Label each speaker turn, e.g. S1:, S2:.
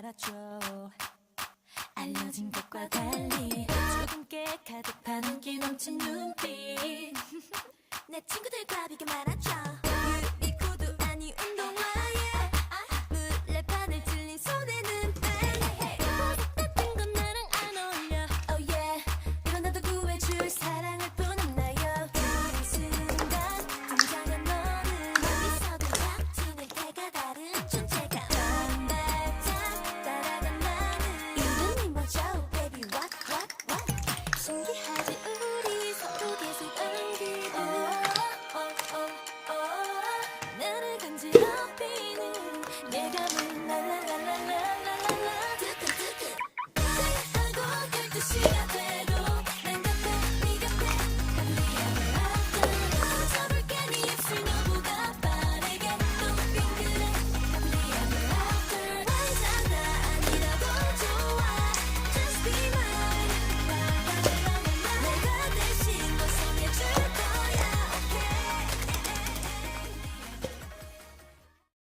S1: 말아줘. 알려진 것과 달리 조금깨 가득한 온기 넘친 눈빛 내 친구들과 비교 말아줘.